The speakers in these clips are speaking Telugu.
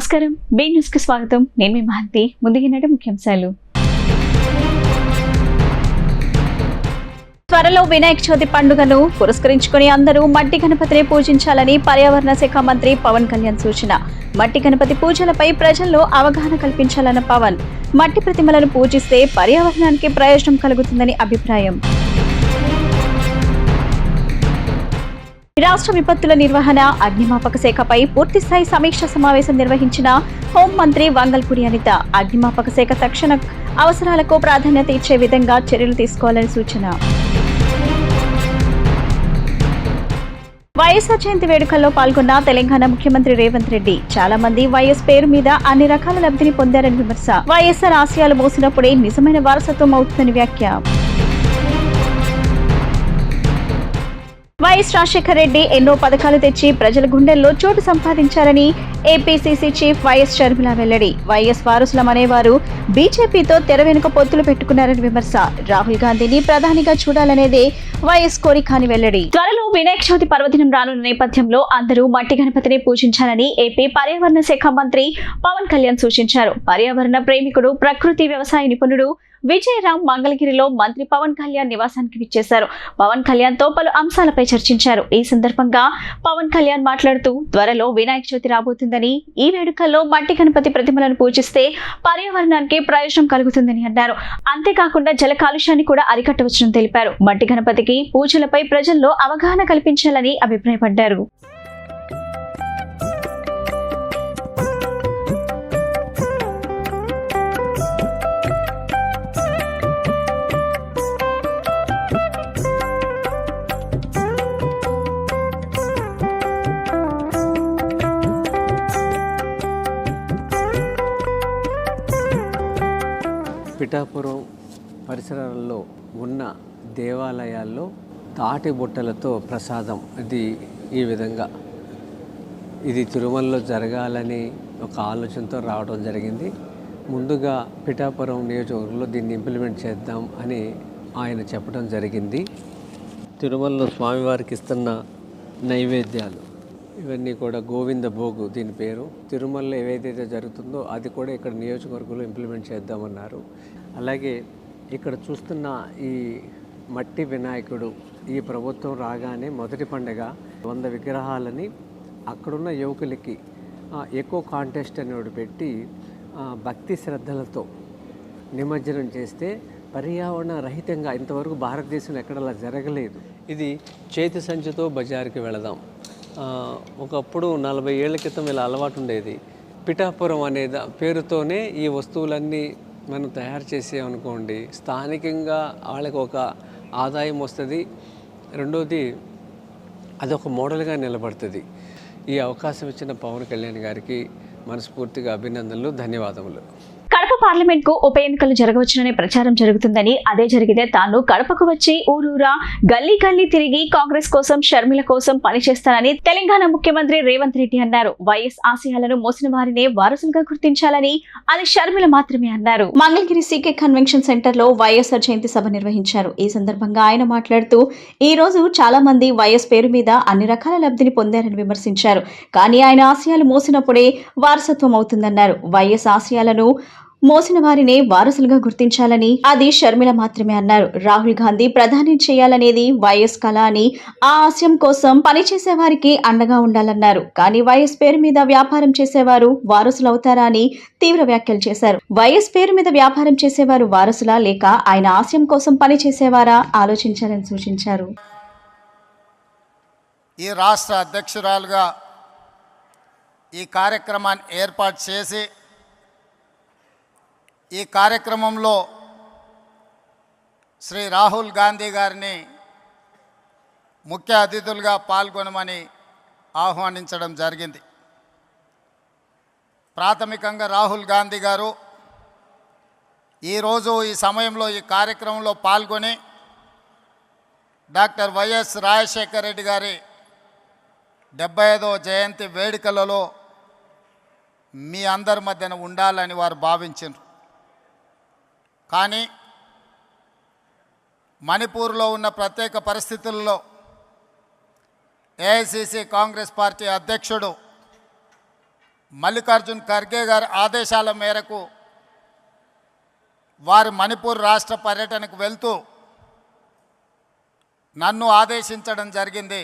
నమస్కారం, బి న్యూస్ కి స్వాగతం. నేను మీ మహంతి. ముందుగా ముఖ్యాంశాలు. త్వరలో వినాయక చవితి పండుగను పురస్కరించుకుని అందరూ మట్టి గణపతిని పూజించాలని పర్యావరణ శాఖ మంత్రి పవన్ కళ్యాణ్ సూచన. మట్టి గణపతి పూజలపై ప్రజల్లో అవగాహన కల్పించాలన్న పవన్, మట్టి ప్రతిమలను పూజిస్తే పర్యావరణానికి ప్రయోజనం కలుగుతుందని అభిప్రాయం. రాష్ట్ర విపత్తుల నిర్వహణ, అగ్నిమాపక శాఖపై పూర్తిస్థాయి సమీక్ష సమావేశం నిర్వహించిన హోంమంత్రి వంగల్పూడి అనిత. అగ్నిమాపక శాఖ తక్షణ అవసరాలకు ప్రాధాన్యత ఇచ్చే విధంగా చర్యలు తీసుకోవాలని సూచన. వైఎస్ఆర్ జయంతి వేడుకల్లో పాల్గొన్న తెలంగాణ ముఖ్యమంత్రి రేవంత్ రెడ్డి. చాలా మంది వైఎస్ పేరు మీద అన్ని రకాల లబ్ధిని పొందారని విమర్శ. వైఎస్ఆర్ ఆశయాలు మోసినప్పుడే నిజమైన వారసత్వం అవుతుందని వ్యాఖ్య. వైఎస్ రాజశేఖర్ రెడ్డి ఎన్నో పథకాలు తెచ్చి ప్రజల గుండెల్లో చోటు సంపాదించారని ఏపీసీసీ చీఫ్ వైఎస్ షర్మిల వెల్లడి. వైఎస్ వారసులం అనేవారు బీజేపీతో తెర వెనుక పొత్తులు పెట్టుకున్నారని విమర్శ. రాహుల్ గాంధీని ప్రధానిగా చూడాలనేదే వైఎస్ కోరిక అని వెల్లడి. త్వరలో వినాయక చవితి పర్వదినం రానున్న నేపథ్యంలో అందరూ మట్టి గణపతిని పూజించాలని ఏపీ పర్యావరణ శాఖ మంత్రి పవన్ కళ్యాణ్ సూచించారు. పర్యావరణ ప్రేమికుడు, ప్రకృతి వ్యవసాయ నిపుణుడు విజయరామ్ మంగళగిరిలో మంత్రి పవన్ కళ్యాణ్ నివాసానికి విచ్చేశారు. పవన్ కళ్యాణ్ తో పలు అంశాలపై చర్చించారు. ఈ సందర్భంగా పవన్ కళ్యాణ్ మాట్లాడుతూ, త్వరలో వినాయక చవితి రాబోతుందని, ఈ వేడుకల్లో మట్టి గణపతి ప్రతిమలను పూజిస్తే పర్యావరణానికి ప్రయోజనం కలుగుతుందని అన్నారు. అంతేకాకుండా జల కాలుష్యాన్ని కూడా అరికట్టవచ్చని తెలిపారు. మట్టి గణపతికి పూజలపై ప్రజల్లో అవగాహన కల్పించాలని అభిప్రాయపడ్డారు. పిఠాపురం పరిసరాల్లో ఉన్న దేవాలయాల్లో తాటి బుట్టలతో ప్రసాదం ఈ విధంగా ఇది తిరుమలలో జరగాలని ఒక ఆలోచనతో రావడం జరిగింది. ముందుగా పిఠాపురం నియోజకవర్గంలో దీన్ని ఇంప్లిమెంట్ చేద్దాం అని ఆయన చెప్పడం జరిగింది. తిరుమలలో స్వామివారికి ఇస్తున్న నైవేద్యాలు ఇవన్నీ కూడా గోవింద భోగు దీని పేరు. తిరుమలలో ఏదైతే జరుగుతుందో అది కూడా ఇక్కడ నియోజకవర్గంలో ఇంప్లిమెంట్ చేద్దామన్నారు. అలాగే ఇక్కడ చూస్తున్న ఈ మట్టి వినాయకుడు ఈ ప్రభుత్వం రాగానే మొదటి పండుగ 100 విగ్రహాలని అక్కడున్న యువకులకి ఎకో కాంటెస్ట్ అనేవి పెట్టి భక్తి శ్రద్ధలతో నిమజ్జనం చేస్తే పర్యావరణ రహితంగా ఇంతవరకు భారతదేశంలో ఎక్కడలా జరగలేదు. ఇది చేతి సంచితో బజారుకి వెళదాం. ఒకప్పుడు 40 ఏళ్ల క్రితం ఇలా అలవాటు ఉండేది. పిఠాపురం అనే పేరుతోనే ఈ వస్తువులన్నీ మనం తయారు చేసామనుకోండి, స్థానికంగా వాళ్ళకి ఒక ఆదాయం వస్తుంది. రెండోది అదొక మోడల్గా నిలబడుతుంది. ఈ అవకాశం ఇచ్చిన పవన్ కళ్యాణ్ గారికి మనస్ఫూర్తిగా అభినందనలు, ధన్యవాదములు. కడప పార్లమెంట్ కు ఉప ఎన్నికలు జరగవచ్చుననే ప్రచారం జరుగుతుందని, అదే జరిగితే తాను కడపకు వచ్చి ఊరూరా గల్లీ గల్లీ తిరిగి కాంగ్రెస్ కోసం, షర్మిల కోసం పనిచేస్తానని తెలంగాణ ముఖ్యమంత్రి రేవంత్ రెడ్డి అన్నారు. వైఎస్ ఆశయాలను మోసిన వారినే వారసులుగా గుర్తించాలని అది షర్మిల మాత్రమే అన్నారు. మంగళగిరి సీకే కన్వెన్షన్ సెంటర్ లో వైఎస్ఆర్ జయంతి సభ నిర్వహించారు. ఈ సందర్భంగా ఆయన మాట్లాడుతూ, ఈ రోజు చాలా మంది వైఎస్ పేరు మీద అన్ని రకాల లబ్ధిని పొందారని విమర్శించారు. కానీ ఆయన ఆశయాలు మోసినప్పుడే వారసత్వం అవుతుందన్నారు. వైఎస్ ఆశయాలను మోసిన వారినే వారసులుగా గుర్తించాలని అది షర్మిల మాత్రమే అన్నారు. రాహుల్ గాంధీ ప్రధాని చేయాలనేది వైఎస్ కళ అని, ఆ ఆశయం కోసం పనిచేసే వారికి అండగా ఉండాలన్నారు. కానీ వైఎస్ పేరు మీద వ్యాపారం చేసేవారు వారసులు అవుతారా అని తీవ్ర వ్యాఖ్యలు చేశారు. వైఎస్ పేరు మీద వ్యాపారం చేసేవారు వారసులా, లేక ఆయన ఆశయం కోసం పనిచేసేవారా ఆలోచించాలని సూచించారు. ఈ రాష్ట్ర అధ్యక్షురాలుగా ఈ కార్యక్రమాన్ని ఏర్పాటు చేసి ఈ కార్యక్రమంలో శ్రీ రాహుల్ గాంధీ గారిని ముఖ్య అతిథులుగా పాల్గొనమని ఆహ్వానించడం జరిగింది. ప్రాథమికంగా రాహుల్ గాంధీ గారు ఈరోజు ఈ సమయంలో ఈ కార్యక్రమంలో పాల్గొని డాక్టర్ వైఎస్ రాజశేఖర్ రెడ్డి గారి 75వ జయంతి వేడుకలలో మీ అందరి మధ్యన ఉండాలని వారు భావించారు. కానీ మణిపూర్లో ఉన్న ప్రత్యేక పరిస్థితుల్లో ఏఐసిసి కాంగ్రెస్ పార్టీ అధ్యక్షుడు మల్లికార్జున్ ఖర్గే గారి ఆదేశాల మేరకు వారు మణిపూర్ రాష్ట్ర పర్యటనకు వెళ్తూ నన్ను ఆదేశించడం జరిగింది.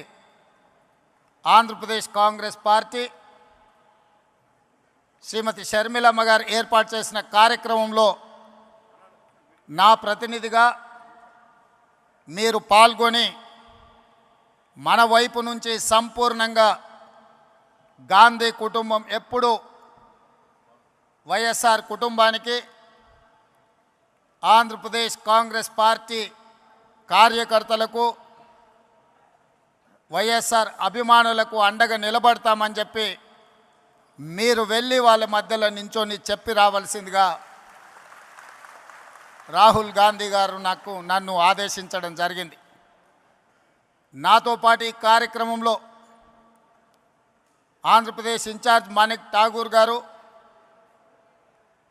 ఆంధ్రప్రదేశ్ కాంగ్రెస్ పార్టీ శ్రీమతి షర్మిలమ్మ గారు ఏర్పాటు చేసిన కార్యక్రమంలో నా ప్రతినిధిగా మీరు పాల్గొని మన వైపు నుంచి సంపూర్ణంగా గాంధీ కుటుంబం ఎప్పుడూ వైఎస్ఆర్ కుటుంబానికి, ఆంధ్రప్రదేశ్ కాంగ్రెస్ పార్టీ కార్యకర్తలకు, వైఎస్ఆర్ అభిమానులకు అండగా నిలబడతామని చెప్పి మీరు వెళ్ళి వాళ్ళ మధ్యలో నించొని చెప్పి రావాల్సిందిగా రాహుల్ గాంధీ గారు నన్ను ఆదేశించడం జరిగింది. నాతో పాటు ఈ కార్యక్రమంలో ఆంధ్రప్రదేశ్ ఇన్ఛార్జ్ మాణిక్ ఠాగూర్ గారు,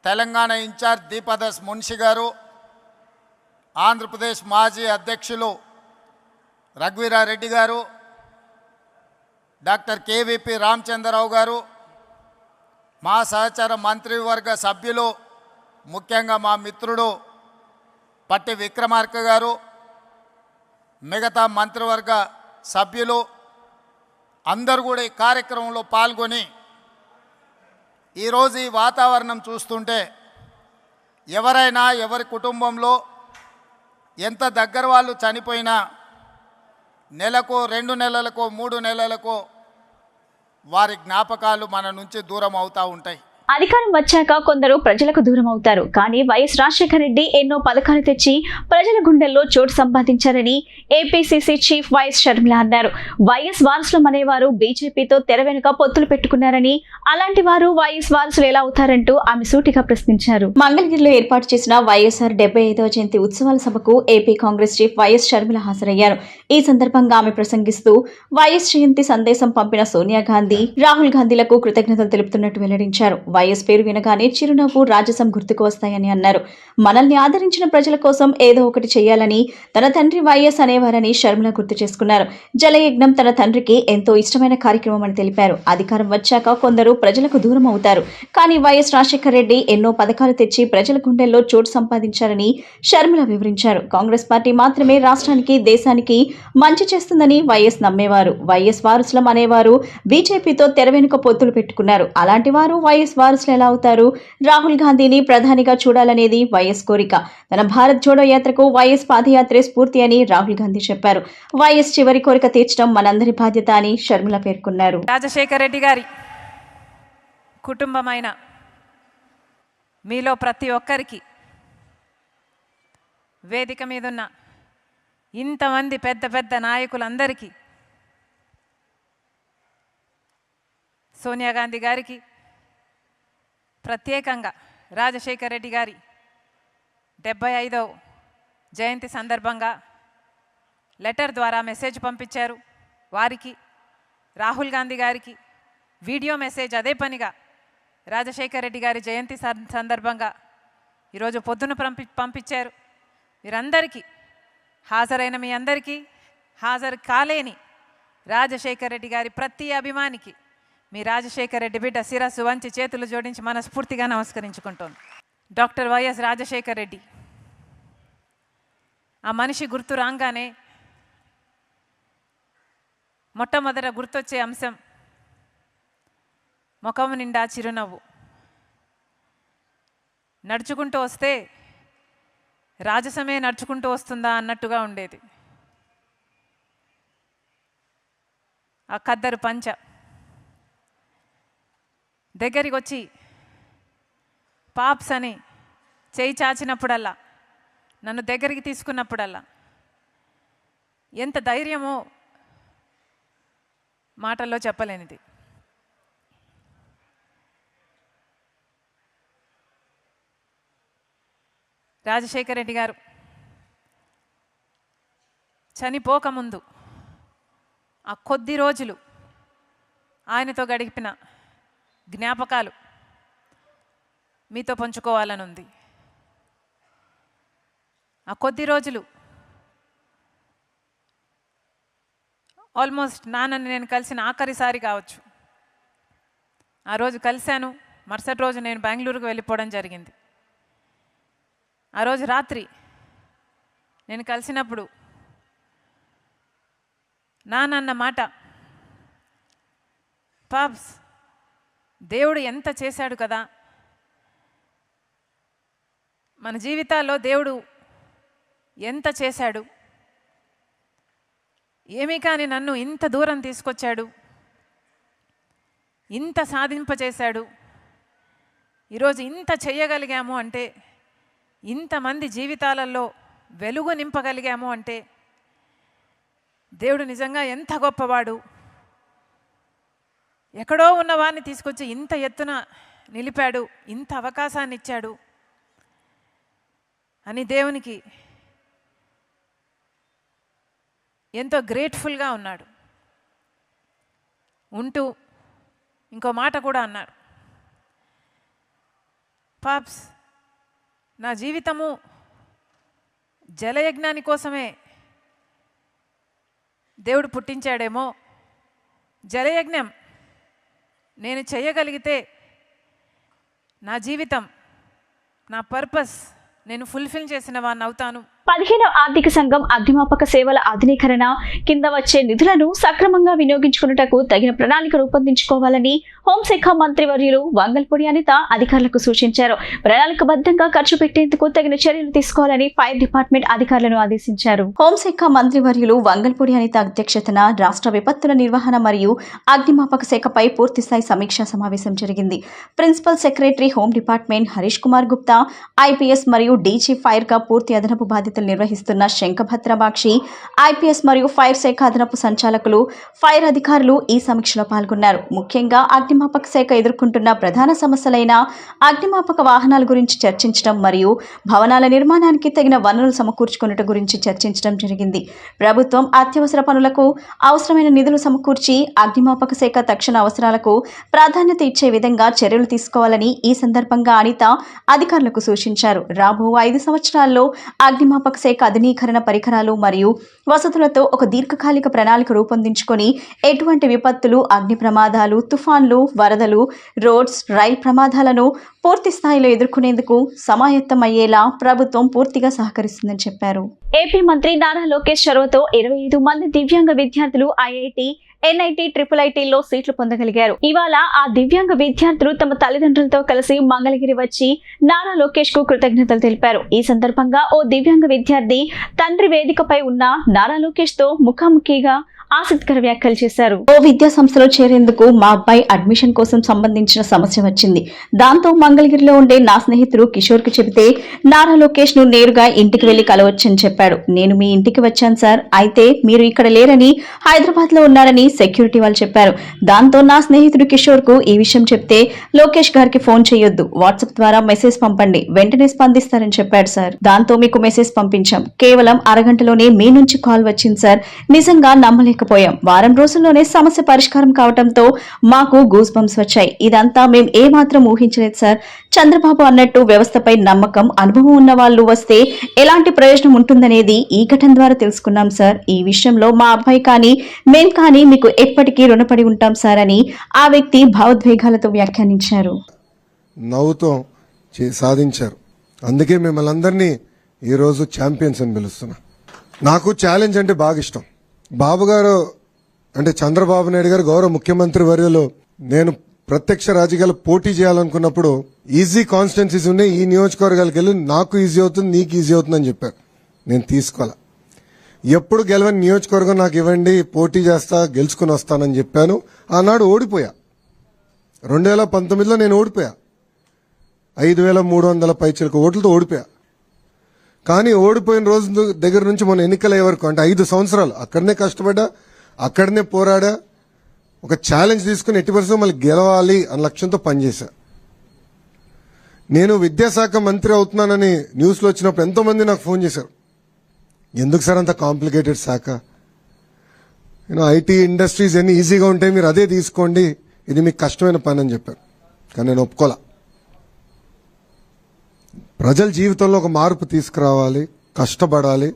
తెలంగాణ ఇన్ఛార్జ్ దీపదాస్ మున్షి గారు, ఆంధ్రప్రదేశ్ మాజీ అధ్యక్షులు రఘువీరారెడ్డి గారు, డాక్టర్ కేవీపీ రామచంద్రరావు గారు, మా సహచర మంత్రివర్గ సభ్యులు, ముఖ్యంగా మా మిత్రుడు పట్టి విక్రమార్క గారు, మిగతా మంత్రివర్గ సభ్యులు అందరూ కూడా ఈ కార్యక్రమంలో పాల్గొని ఈరోజు ఈ వాతావరణం చూస్తుంటే ఎవరైనా ఎవరి కుటుంబంలో ఎంత దగ్గర వాళ్ళు చనిపోయినా నెలకో 2 నెలలకో 3 నెలలకో వారి జ్ఞాపకాలు మన నుంచి దూరం అవుతూ ఉంటాయి. అధికారం వచ్చాక కొందరు ప్రజలకు దూరం అవుతారు. కానీ వైఎస్ రాజశేఖర రెడ్డి ఎన్నో పథకాలు తెచ్చి ప్రజల గుండెల్లో చోటు సంపాదించారని ఏపీసీసీ చీఫ్ వైఎస్ షర్మిల అన్నారు. వైఎస్ వారసులు అనేవారు బీజేపీతో తెర వెనుక పొత్తులు పెట్టుకున్నారని, అలాంటి వారు వైఎస్ వారసులు ఎలా అవుతారంటూ ఆమె సూటిగా ప్రశ్నించారు. మంగళగిరిలో ఏర్పాటు చేసిన వైఎస్ఆర్ 75వ జయంతి ఉత్సవాల సభకు AP Congress chief YS Sharmila హాజరయ్యారు. ఈ సందర్భంగా ఆమె ప్రసంగిస్తూ వైఎస్ జయంతి సందేశం పంపిన సోనియా గాంధీ, రాహుల్ గాంధీలకు కృతజ్ఞతలు తెలుపుతున్నట్టు వెల్లడించారు. వైఎస్ పేరు వినగానే చిరునవ్వు, రాజసం గుర్తుకు వస్తాయని అన్నారు. మనల్ని ఆదరించిన ప్రజల కోసం ఏదో ఒకటి చేయాలని తన తండ్రి వైఎస్ అనేవారని షర్మిల గుర్తు చేసుకున్నారు. జలయజ్ఞం తన తండ్రికి ఎంతో ఇష్టమైన కార్యక్రమం అని తెలిపారు. అధికారం వచ్చాక కొందరు ప్రజలకు దూరం అవుతారు. కానీ వైఎస్ రాజశేఖర రెడ్డి ఎన్నో పథకాలు తెచ్చి ప్రజల గుండెల్లో చోటు సంపాదించారని షర్మిల వివరించారు. కాంగ్రెస్ పార్టీ మాత్రమే రాష్ట్రానికి, దేశానికి మంచి చేస్తుందని వైఎస్ నమ్మేవారు. వైఎస్ వారసులం అనేవారు బీజేపీతో తెర వెనుక పొత్తులు పెట్టుకున్నారు. అలాంటి వారు వైఎస్ వారసులు ఎలా అవుతారు? రాహుల్ గాంధీని ప్రధానిగా చూడాలనేది వైఎస్ కోరిక. తన భారత్ జోడో యాత్రకు వైఎస్ పాదయాత్రే స్ఫూర్తి అని రాహుల్ గాంధీ చెప్పారు. వైఎస్ చివరి కోరిక తీర్చడం మనందరి బాధ్యత అని షర్మిల పేర్కొన్నారు. రాజశేఖర రెడ్డి గారి కుటుంబమైన మీలో ప్రతి ఒక్కరికి, వేదిక మీదున్న ఇంతమంది పెద్ద పెద్ద నాయకులందరికీ, సోనియా గాంధీ గారికి ప్రత్యేకంగా రాజశేఖర రెడ్డి గారి 75వ జయంతి సందర్భంగా లెటర్ ద్వారా మెసేజ్ పంపించారు. వారికి, రాహుల్ గాంధీ గారికి వీడియో మెసేజ్ అదే పనిగా రాజశేఖర రెడ్డి గారి జయంతి సందర్భంగా ఈరోజు పొద్దున పంపించారు. వీరందరికీ, హాజరైన మీ అందరికీ, హాజరు కాలేని రాజశేఖర రెడ్డి గారి ప్రతి అభిమానికి మీ రాజశేఖర రెడ్డి బిడ్డ శిరస్సు వంచి చేతులు జోడించి మనస్ఫూర్తిగా నమస్కరించుకుంటోంది. డాక్టర్ వైఎస్ రాజశేఖర రెడ్డి, ఆ మనిషి గుర్తు రాగానే మొట్టమొదట గుర్తొచ్చే అంశం ముఖం నిండా చిరునవ్వు. నడుచుకుంటూ వస్తే రాజసమే నడుచుకుంటూ వస్తుందా అన్నట్టుగా ఉండేది. ఆ ఖద్దరు పంచ దగ్గరికి వచ్చి పాప్స్ అని చేయి చాచినప్పుడల్లా, నన్ను దగ్గరికి తీసుకున్నప్పుడల్లా ఎంత ధైర్యమో మాటల్లో చెప్పలేనిది. రాజశేఖర రెడ్డి గారు చనిపోకముందు ఆ కొద్ది రోజులు ఆయనతో గడిపిన జ్ఞాపకాలు మీతో పంచుకోవాలని ఉంది. ఆ కొద్ది రోజులు ఆల్మోస్ట్ నాన్నని నేను కలిసిన ఆఖరిసారి కావచ్చు. ఆ రోజు కలిశాను. మరుసటి రోజు నేను బెంగళూరుకు వెళ్ళిపోవడం జరిగింది. ఆ రోజు రాత్రి నేను కలిసినప్పుడు నాన్న మాట, పాప్స్ దేవుడు ఎంత చేశాడు కదా, మన జీవితాల్లో దేవుడు ఎంత చేశాడు, ఏమీ కానీ నన్ను ఇంత దూరం తీసుకొచ్చాడు, ఇంత సాధింపచేశాడు, ఈరోజు ఇంత చెయ్యగలిగాము అంటే, ఇంతమంది జీవితాలలో వెలుగు నింపగలిగాము అంటే దేవుడు నిజంగా ఎంత గొప్పవాడు, ఎక్కడో ఉన్నవాడిని తీసుకొచ్చి ఇంత ఎత్తున నిలిపాడు, ఇంత అవకాశాన్ని ఇచ్చాడు అని దేవునికి ఎంతో గ్రేట్ఫుల్గా ఉన్నాడు. ఉంటూ ఇంకో మాట కూడా అన్నాడు, పాప్స్ నా జీవితము జలయజ్ఞాని కోసమే దేవుడు పుట్టించాడేమో, జలయజ్ఞం నేను చేయగలిగితే నా జీవితం, నా పర్పస్ నేను ఫుల్ఫిల్ చేసిన వాడిని అవుతాను. 15వ ఆర్థిక సంఘం అగ్నిమాపక సేవల ఆధునీకరణ కింద వచ్చే నిధులను సక్రమంగా వినియోగించుకున్నటకు తగిన ప్రణాళిక రూపొందించుకోవాలని హోంశాఖ మంత్రివర్యులు వంగల్పూడి అనిత అధికారులకు సూచించారు. ప్రణాళికబద్ధంగా ఖర్చు పెట్టేందుకు తగిన చర్యలు తీసుకోవాలని ఫైర్ డిపార్ట్మెంట్ అధికారులను ఆదేశించారు. హోంశాఖ మంత్రివర్యులు వంగల్పూడి అనిత అధ్యక్షతన రాష్ట్ర విపత్తుల నిర్వహణ మరియు అగ్నిమాపక శాఖపై పూర్తిస్థాయి సమీక్షా సమావేశం జరిగింది. Principal secretary home department Harish Kumar Gupta, IPS మరియు డీజీ ఫైర్ గా పూర్తి అదనపు బాధ్యతలు నిర్వహిస్తున్న శంఖభద్ర బాక్షి, ఐపీఎస్ మరియు ఫైర్ శాఖ అదనపు సంచాలకులు, ఫైర్ అధికారులు ఈ సమీక్షలో పాల్గొన్నారు. ముఖ్యంగా అగ్నిమాపక శాఖ ఎదుర్కొంటున్న ప్రధాన సమస్యలైన అగ్నిమాపక వాహనాల గురించి చర్చించడం మరియు భవనాల నిర్మాణానికి తగిన వనరులు సమకూర్చుకున్నట్టు గురించి చర్చించడం జరిగింది. ప్రభుత్వం అత్యవసర పనులకు అవసరమైన నిధులు సమకూర్చి అగ్నిమాపక శాఖ తక్షణ అవసరాలకు ప్రాధాన్యత ఇచ్చే విధంగా చర్యలు తీసుకోవాలని ఈ సందర్భంగా అనిత అధికారులకు సూచించారు. రాబో 5 సంవత్సరాల్లో అగ్నిమాపక శాఖ ఆధునీకరణ పరికరాలు మరియు వసతులతో ఒక దీర్ఘకాలిక ప్రణాళిక రూపొందించుకొని ఎటువంటి విపత్తులు, అగ్ని ప్రమాదాలు, తుఫాన్లు, వరదలు, రోడ్స్, రైల్ ప్రమాదాలను పూర్తి స్థాయిలో ఎదుర్కొనేందుకు సమాయత్తమయ్యేలా ప్రభుత్వం పూర్తిగా సహకరిస్తుందని చెప్పారు. ఏపీ మంత్రి నారా లోకేష్ చొరవతో 25 మంది దివ్యాంగ విద్యార్థులు ఐఐటి, ఎన్ఐటి, IIITలో సీట్లు పొందగలిగారు. ఇవాళ ఆ దివ్యాంగ విద్యార్థులు తమ తల్లిదండ్రులతో కలిసి మంగళగిరి వచ్చి నారా లోకేష్ కు కృతజ్ఞతలు తెలిపారు. ఈ సందర్భంగా ఓ దివ్యాంగ విద్యార్థి తండ్రి వేదికపై ఉన్న నారా లోకేష్ తో ముఖాముఖిగా ఆసక్తికర వ్యాఖ్యలు చేశారు. ఓ విద్యా సంస్థలో చేరేందుకు మా అబ్బాయి అడ్మిషన్ కోసం సంబంధించిన సమస్య వచ్చింది. దాంతో మంగళగిరిలో ఉండే నా స్నేహితుడు కిషోర్ కు చెబితే నారా లోకేష్ ను నేరుగా ఇంటికి వెళ్లి కలవచ్చని చెప్పాడు. నేను మీ ఇంటికి వచ్చాను సార్, అయితే మీరు ఇక్కడ లేరని, హైదరాబాద్ లో ఉన్నారని సెక్యూరిటీ వాళ్ళు చెప్పారు. దాంతో నా స్నేహితుడు కిషోర్ కు ఈ విషయం చెప్తే లోకేష్ గారికి ఫోన్ చేయొద్దు, వాట్సాప్ ద్వారా మెసేజ్ పంపండి, వెంటనే స్పందిస్తారని చెప్పాడు సార్. దాంతో మీకు మెసేజ్ పంపించాం. కేవలం అరగంటలోనే మీ నుంచి కాల్ వచ్చింది సార్. నిజంగా నమ్మలేకపోయాం. వారం రోజుల్లోనే సమస్య పరిష్కారం కావడంతో మాకు గూస్ బంప్స్ వచ్చాయి. ఇదంతా మేం ఏమాత్రం ఊహించలేదు సార్. చంద్రబాబు అన్నట్టు వ్యవస్థపై నమ్మకం, అనుభవం ఉన్న వాళ్ళు వస్తే ఎలాంటి ప్రయోజనం ఉంటుందనేది ఈ ఘటన ద్వారా తెలుసుకున్నాం సార్. ఈ విషయంలో మా అబ్బాయి కానీ మేం కానీ మీకు ఎప్పటికీ రుణపడి ఉంటాం సార్ అని ఆ వ్యక్తి భావోద్వేగాలతో వ్యాఖ్యానించారు. నవ్వుతో సాధించారు. అందుకే మిమ్మల్ని అందరినీ ఈరోజు ఛాంపియన్స్ అని పిలుస్తున్నా. నాకు ఛాలెంజ్ అంటే బాగా ఇష్టం. బాబు గారు అంటే చంద్రబాబు నాయుడు గారు గౌరవ ముఖ్యమంత్రి వర్యులు నేను ప్రత్యక్ష రాజకీయాలు పోటీ చేయాలనుకున్నప్పుడు ఈజీ కాన్స్టిట్యున్సీస్ ఉన్నాయి, ఈ నియోజకవర్గాలకు వెళ్ళి నాకు ఈజీ అవుతుంది, నీకు ఈజీ అవుతుంది అని చెప్పారు. నేను తీసుకోవాలా. ఎప్పుడు గెలవని నియోజకవర్గం నాకు ఇవ్వండి, పోటీ చేస్తా, గెలుచుకుని వస్తానని చెప్పాను. ఆనాడు ఓడిపోయా. 2019లో నేను ఓడిపోయా. 5,300 పైచిలకు ఓట్లతో ఓడిపోయా. కానీ ఓడిపోయిన రోజు దగ్గర నుంచి మన ఎన్నికలయ్యే వరకు అంటే 5 సంవత్సరాలు అక్కడనే కష్టపడ్డా, అక్కడనే పోరాడా, ఒక ఛాలెంజ్ తీసుకుని ఎట్టి పరిస్థితుల్లో మళ్ళీ గెలవాలి అన్న లక్ష్యంతో పనిచేశా. నేను విద్యాశాఖ మంత్రి అవుతున్నానని న్యూస్లో వచ్చినప్పుడు ఎంతో మంది నాకు ఫోన్ చేశారు. ఎందుకు సార్ అంత కాంప్లికేటెడ్ శాఖ, ఐటీ ఇండస్ట్రీస్ ఎన్ని ఈజీగా ఉంటాయి, మీరు అదే తీసుకోండి, ఇది మీకు కష్టమైన పని అని చెప్పారు. కానీ నేను ఒప్పుకోలే. ప్రజల జీవితంలో ఒక మార్పు తీసుకురావాలి, కష్టపడాలి,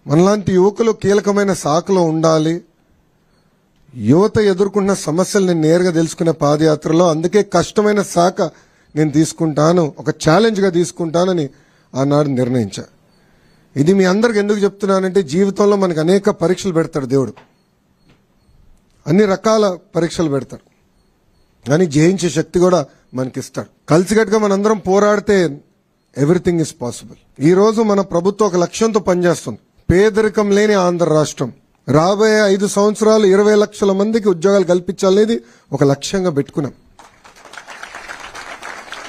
మనలాంటి యువకులు కీలకమైన శాఖలో ఉండాలి, యువత ఎదుర్కొంటున్న సమస్యలు నేను నేరుగా తెలుసుకునే పాదయాత్రలో, అందుకే కష్టమైన శాఖ నేను తీసుకుంటాను, ఒక ఛాలెంజ్గా తీసుకుంటానని ఆనాడు నిర్ణయించా. ఇది మీ అందరికి ఎందుకు చెప్తున్నానంటే, జీవితంలో మనకు అనేక పరీక్షలు పెడతాడు దేవుడు, అన్ని రకాల పరీక్షలు పెడతాడు, కానీ జయించే శక్తి కూడా మనకిస్తాడు. కలిసికట్టుగా మనందరం పోరాడితే ఎవ్రీథింగ్ ఇస్ పాసిబుల్. ఈ రోజు మన ప్రభుత్వం ఒక లక్ష్యంతో పనిచేస్తుంది. పేదరికం లేని ఆంధ్ర రాష్ట్రం, రాబోయే 5 సంవత్సరాలు 20 లక్షల మందికి ఉద్యోగాలు కల్పించాలనేది ఒక లక్ష్యంగా పెట్టుకున్నాం.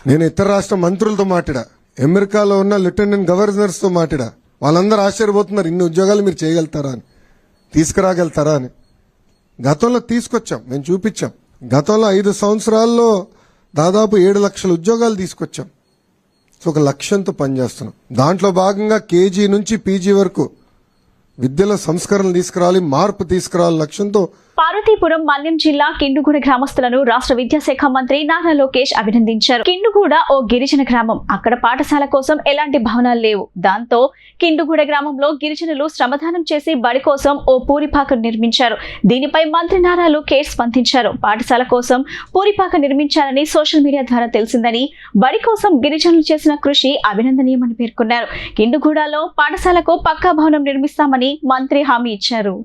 నేను ఇతర రాష్ట్ర మంత్రులతో మాట్లాడా, అమెరికాలో ఉన్న లెఫ్టినెంట్ గవర్నర్స్తో మాట్లాడా. వాళ్ళందరూ ఆశ్చర్యపోతున్నారు, ఇన్ని ఉద్యోగాలు మీరు చేయగలుగుతారా అని, తీసుకురాగలుగుతారా అని. గతంలో తీసుకొచ్చాం, మేము చూపించాం. గతంలో 5 సంవత్సరాల్లో దాదాపు 7 లక్షల ఉద్యోగాలు తీసుకొచ్చాం. సో ఒక లక్ష్యంతో పనిచేస్తున్నాం. దాంట్లో భాగంగా కేజీ నుంచి పీజీ వరకు విద్యలో సంస్కరణలు తీసుకురావాలి, మార్పు తీసుకురావాలి లక్ష్యంతో. పార్వతీపురం మన్యం జిల్లా కిండుగూడ గ్రామస్తులను రాష్ట్ర విద్యాశాఖ మంత్రి నారా లోకేష్ అభినందించారు. కిండుగూడ ఓ గిరిజన గ్రామం, అక్కడ పాఠశాల కోసం ఎలాంటి భవనాలు లేవు. దాంతో కిండుగూడ గ్రామంలో గిరిజనులు శ్రమదానం చేసి బడి కోసం ఓ పూరిపాక నిర్మించారు. దీనిపై మంత్రి నారా లోకేష్ స్పందించారు. పాఠశాల కోసం పూరిపాక నిర్మించారని సోషల్ మీడియా ద్వారా తెలిసిందని, బడి కోసం గిరిజనులు చేసిన కృషి అభినందనీయమని పేర్కొన్నారు. కిండుగూడలో పాఠశాలకు పక్కా భవనం నిర్మిస్తామని మంత్రి హామీ ఇచ్చారు.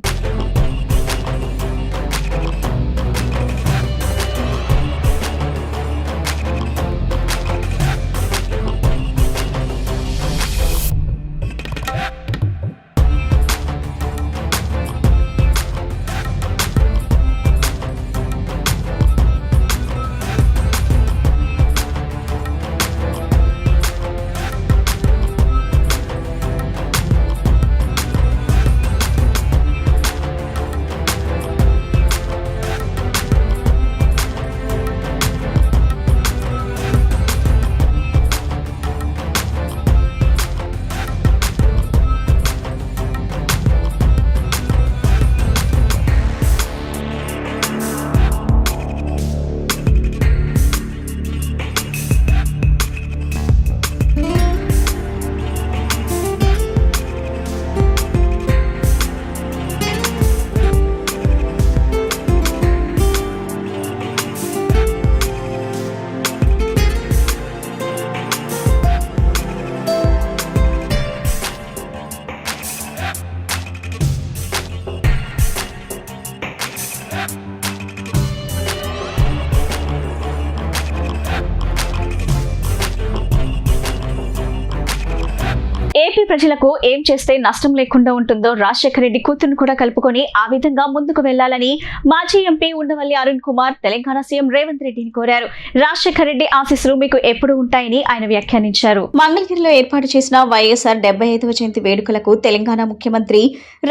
ఏపీ ప్రజలకు ఏం చేస్తే నష్టం లేకుండా ఉంటుందో రాజశేఖర రెడ్డి కూతురును కూడా కలుపుకొని ఆ విధంగా ముందుకు వెళ్లాలని మాజీ ఎంపీ ఉండవల్లి అరుణ్ కుమార్ తెలంగాణ సీఎం రేవంత్ రెడ్డిని కోరారు. రాజశేఖర రెడ్డి ఆశీస్సులు మీకు ఎప్పుడు ఉంటాయని ఆయన వ్యాఖ్యానించారు. మంగళగిరిలో ఏర్పాటు చేసిన వైఎస్ఆర్ 75వ జయంతి వేడుకలకు తెలంగాణ ముఖ్యమంత్రి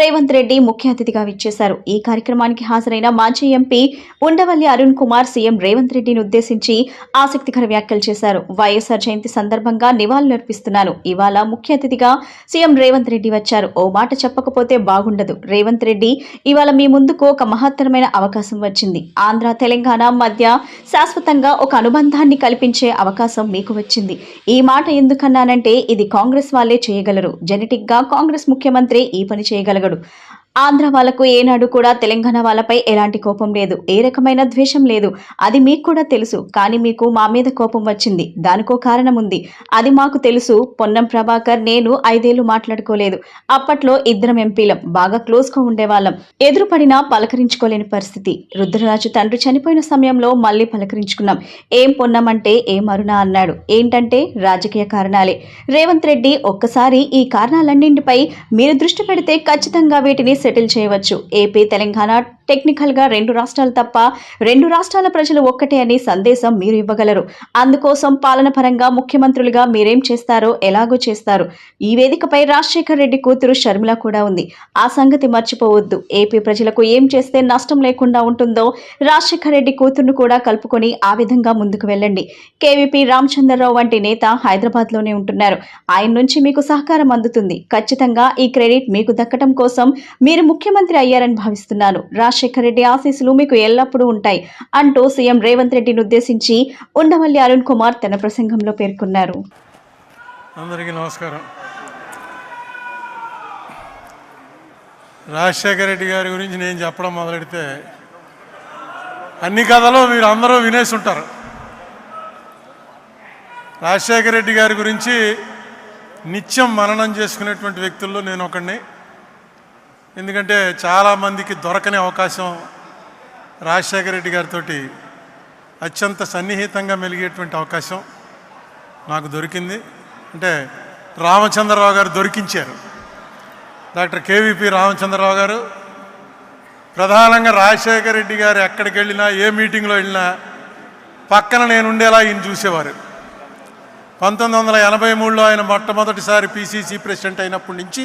రేవంత్ రెడ్డి ముఖ్య అతిథిగా విచ్చేశారు. ఈ కార్యక్రమానికి హాజరైన మాజీ ఎంపీ ఉండవల్లి అరుణ్ కుమార్ సీఎం రేవంత్ రెడ్డిని ఉద్దేశించి ఆసక్తికర వ్యాఖ్యలు చేశారు. వైఎస్ఆర్ జయంతి సందర్భంగా నివాళులర్పిస్తున్నాను. ఇవాళ ముఖ్య అతిథిగా సీఎం రేవంత్ రెడ్డి వచ్చారు. ఓ మాట చెప్పకపోతే బాగుండదు. రేవంత్ రెడ్డి, ఇవాళ మీ ముందుకు ఒక మహత్తరమైన అవకాశం వచ్చింది. ఆంధ్ర తెలంగాణ మధ్య శాశ్వతంగా ఒక అనుబంధాన్ని కల్పించే అవకాశం మీకు వచ్చింది. ఈ మాట ఎందుకన్నానంటే, ఇది కాంగ్రెస్ వాళ్ళే చేయగలరు. జెనెటిక్ గా కాంగ్రెస్ ముఖ్యమంత్రి ఈ పని చేయగలగడు. ఆంధ్ర వాళ్లకు ఏనాడు కూడా తెలంగాణ వాళ్ళపై ఎలాంటి కోపం లేదు, ఏ రకమైన ద్వేషం లేదు. అది మీకు కూడా తెలుసు. కానీ మీకు మా మీద కోపం వచ్చింది. దానికో కారణం ఉంది. అది మాకు తెలుసు. పొన్నం ప్రభాకర్, నేను 5 ఏళ్లు మాట్లాడుకోలేదు. అప్పట్లో ఇద్దరం ఎంపీలం, బాగా క్లోజ్ గా ఉండేవాళ్ళం. ఎదురుపడినా పలకరించుకోలేని పరిస్థితి. రుద్రరాజు తండ్రి చనిపోయిన సమయంలో మళ్లీ పలకరించుకున్నాం. ఏం పొన్నమంటే ఏం అరుణ అన్నాడు. ఏంటంటే రాజకీయ కారణాలే. రేవంత్ రెడ్డి, ఒక్కసారి ఈ కారణాలన్నింటిపై మీరు దృష్టి పెడితే ఖచ్చితంగా వీటిని సెటిల్ చేయవచ్చు. ఏపీ తెలంగాణ టెక్నికల్ గా 2 రాష్ట్రాలు తప్ప 2 రాష్ట్రాల ప్రజలు ఒక్కటే అని సందేశం మీరు ఇవ్వగలరు. అందుకోసం పాలన పరంగా ముఖ్యమంత్రులుగా మీరేం చేస్తారో ఎలాగో చేస్తారు. ఈ వేదికపై రాజశేఖర రెడ్డి కూతురు షర్మిల కూడా ఉంది. ఆ సంగతి మర్చిపోవద్దు. ఏపీ ప్రజలకు ఏం చేస్తే నష్టం లేకుండా ఉంటుందో రాజశేఖర రెడ్డి కూతురును కూడా కలుపుకొని ఆ విధంగా ముందుకు వెళ్ళండి. కేవీపీ రామచంద్రరావు వంటి నేత హైదరాబాద్ లోనే ఉంటున్నారు. ఆయన నుంచి మీకు సహకారం అందుతుంది. ఖచ్చితంగా ఈ క్రెడిట్ మీకు దక్కడం కోసం మీరు ముఖ్యమంత్రి అయ్యారని భావిస్తున్నాను. రాజశేఖర రెడ్డి ఆశీస్సులు మీకు ఎల్లప్పుడూ ఉంటాయి అంటూ సీఎం రేవంత్ రెడ్డిని ఉద్దేశించి ఉండవల్లి అరుణ్ కుమార్ తన ప్రసంగంలో పేర్కొన్నారు. అందరికీ నమస్కారం. రాజశేఖర రెడ్డి గారి గురించి నేను చెప్పడం మొదలెడితే అన్ని కథలు మీరు అందరూ వినేసి ఉంటారు. రాజశేఖర రెడ్డి గారి గురించి నిత్యం మననం చేసుకునేటువంటి వ్యక్తుల్లో నేను ఒకడిని. ఎందుకంటే చాలామందికి దొరకని అవకాశం రాజశేఖర రెడ్డి గారితో అత్యంత సన్నిహితంగా మెలిగేటువంటి అవకాశం నాకు దొరికింది. అంటే రామచంద్రరావు గారు దొరికించారు. డాక్టర్ కేవీపీ రామచంద్రరావు గారు ప్రధానంగా రాజశేఖర రెడ్డి గారు ఎక్కడికి వెళ్ళినా, ఏ మీటింగ్లో వెళ్ళినా పక్కన నేను ఉండేలా ఈయన చూసేవారు. 1983లో ఆయన మొట్టమొదటిసారి పిసిసి ప్రెసిడెంట్ అయినప్పటి నుంచి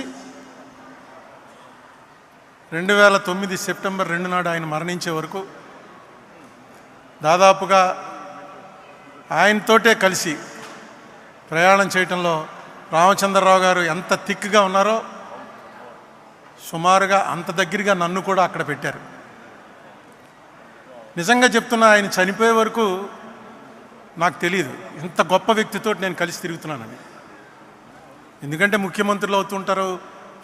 2009 సెప్టెంబర్ 2 నాడు ఆయన మరణించే వరకు దాదాపుగా ఆయనతోటే కలిసి ప్రయాణం చేయటంలో రామచంద్రరావు గారు ఎంత థిక్గా ఉన్నారో సుమారుగా అంత దగ్గరగా నన్ను కూడా అక్కడ పెట్టారు. నిజంగా చెప్తున్నా, ఆయన చనిపోయే వరకు నాకు తెలియదు ఇంత గొప్ప వ్యక్తితో నేను కలిసి తిరుగుతున్నానని. ఎందుకంటే ముఖ్యమంత్రులు అవుతుంటారు,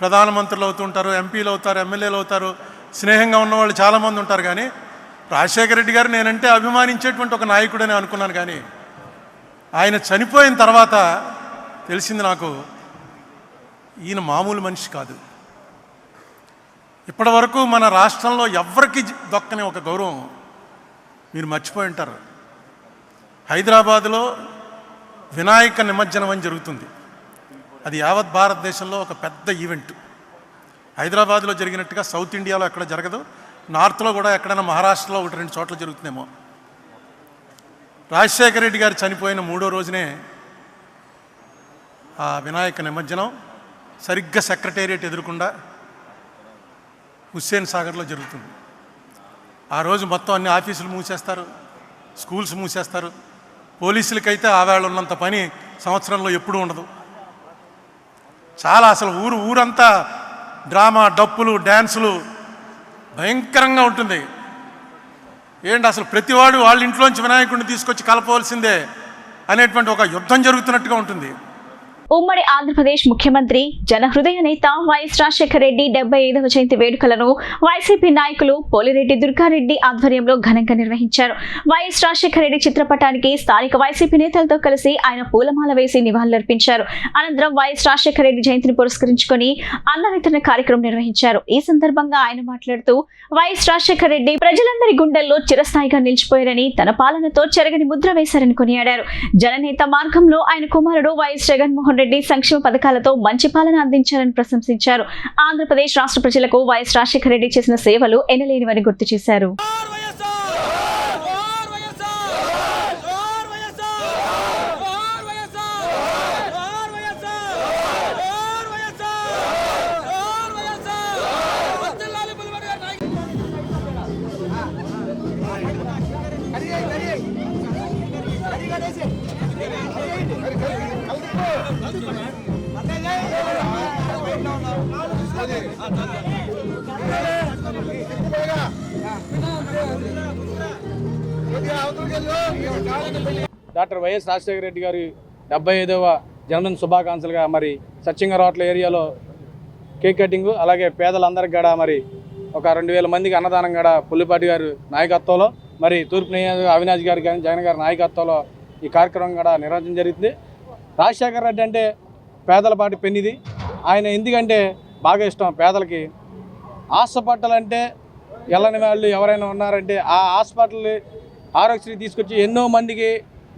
ప్రధానమంత్రులు అవుతుంటారు, ఎంపీలు అవుతారు, ఎమ్మెల్యేలు అవుతారు, స్నేహంగా ఉన్నవాళ్ళు చాలామంది ఉంటారు. కానీ రాజశేఖర రెడ్డి గారు నేనంటే అభిమానించేటువంటి ఒక నాయకుడని అనుకున్నాను. కానీ ఆయన చనిపోయిన తర్వాత తెలిసింది నాకు, ఈయన మామూలు మనిషి కాదు. ఇప్పటి వరకు మన రాష్ట్రంలో ఎవ్వరికి దొక్కని ఒక గౌరవం మీరు మర్చిపోయి ఉంటారు. హైదరాబాదులో వినాయక నిమజ్జనం అని జరుగుతుంది. అది యావత్ భారతదేశంలో ఒక పెద్ద ఈవెంట్. హైదరాబాద్లో జరిగినట్టుగా సౌత్ ఇండియాలో ఎక్కడ జరగదు. నార్త్లో కూడా ఎక్కడైనా మహారాష్ట్రలో 1-2 చోట్ల జరుగుతుందేమో. రాజశేఖర రెడ్డి గారు చనిపోయిన 3వ రోజునే ఆ వినాయక నిమజ్జనం సరిగ్గా సెక్రటేరియట్ ఎదురుకుండా హుస్సేన్ సాగర్లో జరుగుతుంది. ఆ రోజు మొత్తం అన్ని ఆఫీసులు మూసేస్తారు, స్కూల్స్ మూసేస్తారు. పోలీసులకైతే ఆవేళ ఉన్నంత పని సంవత్సరంలో ఎప్పుడూ ఉండదు. చాలా అసలు ఊరంతా డ్రామా, డప్పులు, డ్యాన్సులు భయంకరంగా ఉంటుంది. ఏంటి అసలు ప్రతివాడు వాళ్ళ ఇంట్లోంచి వినాయకుడిని తీసుకొచ్చి కలపవలసిందే అనేటువంటి ఒక యుద్ధం జరుగుతున్నట్టుగా ఉంటుంది. ఉమ్మడి ఆంధ్రప్రదేశ్ ముఖ్యమంత్రి జనహృదయ నేత వైఎస్ రాజశేఖర రెడ్డి 75వ జయంతి వేడుకలను వైసీపీ నాయకులు పోలిరెడ్డి దుర్గారెడ్డి ఆధ్వర్యంలో ఘనంగా నిర్వహించారు. వైఎస్ రాజశేఖర రెడ్డి చిత్రపటానికి స్థానిక వైసీపీ నేతలతో కలిసి ఆయన పూలమాల వేసి నివాళులర్పించారు. అనంతరం వైఎస్ రాజశేఖర రెడ్డి జయంతిని పురస్కరించుకుని అన్న వితరణ కార్యక్రమం నిర్వహించారు. ఈ సందర్భంగా ఆయన మాట్లాడుతూ, వైఎస్ రాజశేఖర రెడ్డి ప్రజలందరి గుండెల్లో చిరస్థాయిగా నిలిచిపోయారని, తన పాలనతో చెరగని ముద్ర వేశారని కొనియాడారు. జననేత మార్గంలో ఆయన కుమారుడు వైఎస్ జగన్మోహన్ రెడ్డి సంక్షేమ పథకాలతో మంచి పాలన అందించారని ప్రశంసించారు. ఆంధ్రప్రదేశ్ రాష్ట్ర ప్రజలకు వైఎస్ రాజశేఖర రెడ్డి చేసిన సేవలు ఎనలేనివని గుర్తు చేశారు. డాక్టర్ వైఎస్ రాజశేఖర రెడ్డి గారి 75వ జన్మదిన శుభాకాంక్షలుగా మరి సత్యంగారోట్ల ఏరియాలో కేక్ కటింగ్, అలాగే పేదలందరికీ కూడా మరి ఒక 2000 మందికి అన్నదానం కూడా పుల్లిపాటి గారి నాయకత్వంలో, మరి తూర్పు నియోజకవర్గ అవినాష్ గారి కానీ జగన్ గారి నాయకత్వంలో ఈ కార్యక్రమం కూడా నిర్వహించడం జరుగుతుంది. రాజశేఖర రెడ్డి అంటే పేదల పాటి పెన్నిది. ఆయన ఎందుకంటే బాగా ఇష్టం పేదలకి. హాస్పిటల్ అంటే వెళ్ళని వాళ్ళు ఎవరైనా ఉన్నారంటే ఆ హాస్పిటల్ ఆరోగ్యశ్రీ తీసుకొచ్చి ఎన్నో మందికి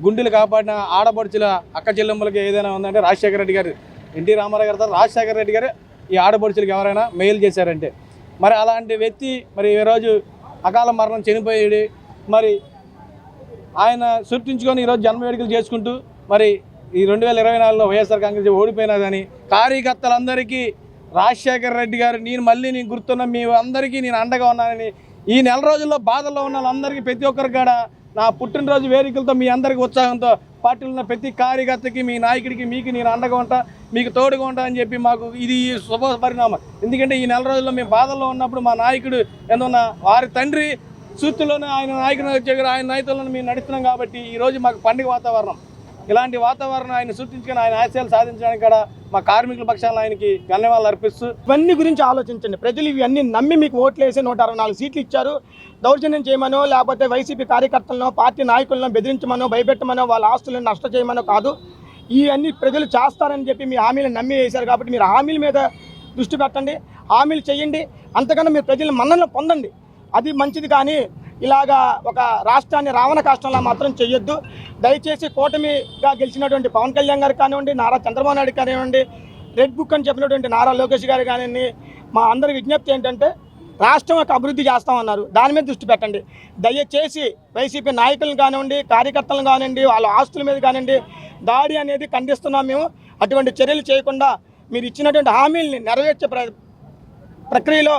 గుండెలు కాపాడిన ఆడపడుచుల అక్క చెల్లెమ్మలకి ఏదైనా ఉందంటే రాజశేఖర రెడ్డి గారు, ఎన్టీ రామారావు గారు తర్వాత రాజశేఖర రెడ్డి గారు ఈ ఆడపడుచులకు ఎవరైనా మెయిల్ చేశారంటే, మరి అలాంటి వ్యక్తి మరి ఈరోజు అకాల మరణం చనిపోయాడు. మరి ఆయన సృష్టించుకొని ఈరోజు జన్మ వేడుకలు చేసుకుంటూ మరి ఈ 2024లో వైఎస్ఆర్ కాంగ్రెస్ ఓడిపోయినా కానీ కార్యకర్తలందరికీ రాజశేఖర రెడ్డి గారు నేను గుర్తున్న మీ అందరికీ నేను అండగా ఉన్నానని, ఈ నెల రోజుల్లో బాధల్లో ఉన్న వాళ్ళందరికీ ప్రతి ఒక్కరికి కూడా నా పుట్టినరోజు వేడుకలతో మీ అందరికీ ఉత్సాహంతో పార్టీలో ఉన్న ప్రతి కార్యకర్తకి, మీ నాయకుడికి, మీకు నేను అండగా ఉంటా, మీకు తోడుగా ఉంటా అని చెప్పి మాకు ఇది శుభ పరిణామం. ఎందుకంటే ఈ నెల రోజుల్లో మేము బాధల్లో ఉన్నప్పుడు మా నాయకుడు ఎందున్న వారి తండ్రి సూత్తులోనే ఆయన నాయకుడు ఆయన నాయకులను మేము నడుస్తున్నాం కాబట్టి ఈరోజు మాకు పండుగ వాతావరణం. ఇలాంటి వాతావరణం ఆయన సృష్టించుకుని ఆయన ఆశయాలు సాధించడానికి కూడా మా కార్మికుల పక్షాలను ఆయనకి ధన్యవాదాలు అర్పిస్తూ ఇవన్నీ గురించి ఆలోచించండి. ప్రజలు ఇవన్నీ నమ్మి మీకు ఓట్లు వేసి 164 సీట్లు ఇచ్చారు. దౌర్జన్యం చేయమనో లేకపోతే వైసీపీ కార్యకర్తలను పార్టీ నాయకులను బెదిరించమనో భయపెట్టమనో వాళ్ళ ఆస్తులను నష్టం చేయమనో కాదు. ఇవన్నీ ప్రజలు చేస్తారని చెప్పి మీ హామీలను నమ్మి వేశారు కాబట్టి మీరు హామీల మీద దృష్టి పెట్టండి, హామీలు చేయండి. అంతకన్నా మీరు ప్రజల మన్ననలు పొందండి, అది మంచిది. కానీ ఇలాగా ఒక రాష్ట్రాన్ని రావణ కాష్టంలా మాత్రం చెయ్యొద్దు. దయచేసి కూటమిగా గెలిచినటువంటి పవన్ కళ్యాణ్ గారు కానివ్వండి, నారా చంద్రబాబు నాయుడు కానివ్వండి, రెడ్ బుక్ అని చెప్పినటువంటి నారా లోకేష్ గారు కానివ్వండి, మా అందరి విజ్ఞప్తి ఏంటంటే రాష్ట్రం యొక్క అభివృద్ధి చేస్తామన్నారు, దాని మీద దృష్టి పెట్టండి. దయచేసి వైసీపీ నాయకులను కానివ్వండి, కార్యకర్తలను కానివ్వండి, వాళ్ళ ఆస్తుల మీద కానివ్వండి దాడి అనేది ఖండిస్తున్నాం మేము. అటువంటి చర్యలు చేయకుండా మీరు ఇచ్చినటువంటి హామీల్ని నెరవేర్చే ప్రక్రియలో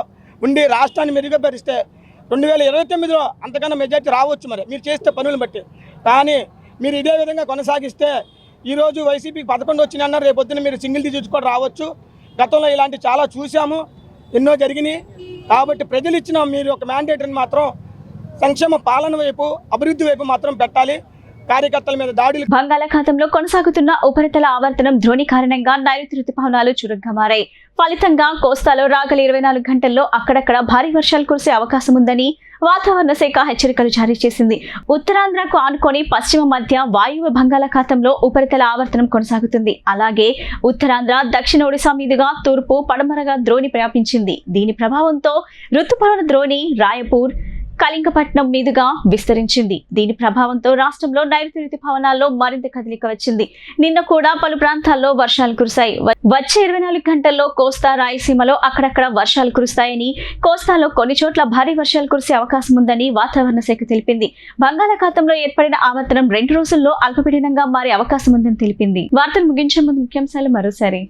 ఉండి రాష్ట్రాన్ని మెరుగుపరిస్తే 2029లో అంతకన్నా మెజార్టీ రావచ్చు. మరి మీరు చేస్తే పనులను బట్టి. కానీ మీరు ఇదే విధంగా కొనసాగిస్తే ఈరోజు వైసీపీకి 11 వచ్చినాయి అన్నారు, రేపు పొద్దున్న మీరు సింగిల్ డిజిట్ కూడా రావచ్చు. గతంలో ఇలాంటి చాలా చూసాము, ఎన్నో జరిగినాయి. కాబట్టి ప్రజలు ఇచ్చిన మీరు ఒక మ్యాండేటరీని మాత్రం సంక్షేమ పాలన వైపు, అభివృద్ధి వైపు మాత్రం పెట్టాలి. కార్యకర్తల మీద దాడులు. బంగాళాఖాతంలో కొనసాగుతున్న ఉపరితల ఆవర్తనం ద్రోణి కారణంగా నైరుతి రుతుపవనాలు చురుగ్గా మారాయి. ఫలితంగా కోస్తాలో రాగల 24 గంటల్లో అక్కడక్కడ భారీ వర్షాలు కురిసే అవకాశం ఉందని వాతావరణ శాఖ హెచ్చరికలు జారీ చేసింది. ఉత్తరాంధ్రకు ఆనుకొని పశ్చిమ మధ్య వాయువ్య బంగాళాఖాతంలో ఉపరితల ఆవర్తనం కొనసాగుతుంది. అలాగే ఉత్తరాంధ్ర, దక్షిణ ఒడిశా మీదుగా తూర్పు పడమరగా ద్రోణి వ్యాపించింది. దీని ప్రభావంతో రుతుపవన ద్రోణి రాయపూర్, కళింగపట్నం మీదుగా విస్తరించింది. దీని ప్రభావంతో రాష్ట్రంలో నైరుతి రుతుపవనాల్లో మరింత కదలిక వచ్చింది. నిన్న కూడా పలు ప్రాంతాల్లో వర్షాలు కురిశాయి. వచ్చే 24 గంటల్లో కోస్తా, రాయలసీమలో అక్కడక్కడ వర్షాలు కురుస్తాయని, కోస్తాలో కొన్ని చోట్ల భారీ వర్షాలు కురిసే అవకాశం ఉందని వాతావరణ శాఖ తెలిపింది. బంగాళాఖాతంలో ఏర్పడిన ఆవర్తనం 2 రోజుల్లో అల్పపీడనంగా మారే అవకాశం ఉందని తెలిపింది. వార్తలు ముగించే ముందు ముఖ్యాంశాలు మరోసారి.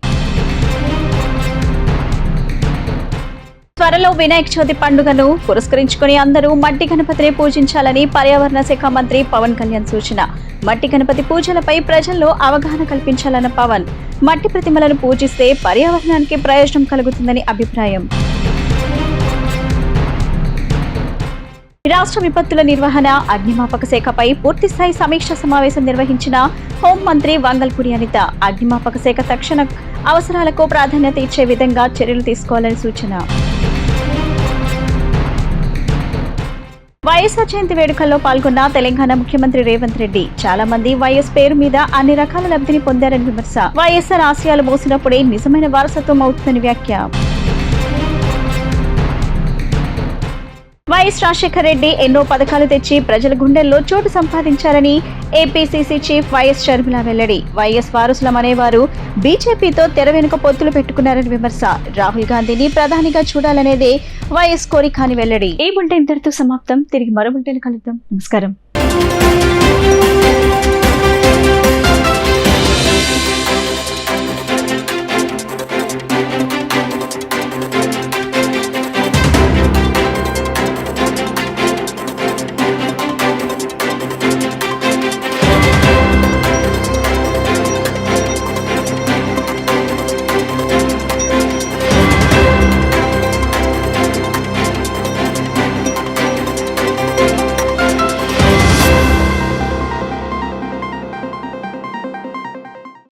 త్వరలో వినాయక చవితి పండుగను పురస్కరించుకుని అందరూ మట్టి గణపతిని పూజించాలని పర్యావరణ శాఖ మంత్రి పవన్ కళ్యాణ్ సూచన. మట్టి గణపతి పూజలపై ప్రజల్లో అవగాహన కల్పించాలన్న పవన్. మట్టి ప్రతిమలను పూజిస్తే పర్యావరణానికి ప్రయోజనం కలుగుతుందని అభిప్రాయం. రాష్ట్ర విపత్తుల నిర్వహణ, అగ్నిమాపక శాఖపై పూర్తిస్థాయి సమీక్ష సమావేశం నిర్వహించిన హోంమంత్రి వంగల్పూడి అనిత. అగ్నిమాపక శాఖ తక్షణ అవసరాలకు ప్రాధాన్యత ఇచ్చే విధంగా చర్యలు తీసుకోవాలని సూచన. వైఎస్ఆర్ జయంతి వేడుకల్లో పాల్గొన్న తెలంగాణ ముఖ్యమంత్రి రేవంత్ రెడ్డి. చాలా మంది వైఎస్ పేరు మీద అన్ని రకాల లబ్ధిని పొందారని విమర్శ. వైఎస్ఆర్ ఆశయాలు మోసినప్పుడే నిజమైన వారసత్వం అవుతుందని వ్యాఖ్య. వైఎస్ రాజశేఖర్ రెడ్డి ఎన్నో పథకాలు తెచ్చి ప్రజల గుండెల్లో చోటు సంపాదించారని ఏపీసీసీ చీఫ్ వైఎస్ షర్మిల వెల్లడి. వైఎస్ వారసులం అనేవారు బీజేపీతో తెర వెనుక పొత్తులు పెట్టుకున్నారని విమర్శ. రాహుల్ గాంధీని ప్రధానిగా చూడాలనేదే వైఎస్ కోరిక అని వెల్లడి. ఈ బులెటిన్ ఇంతటితో సమాప్తం. తిరిగి మరో బులెటిన్ కలుద్దాం. నమస్కారం.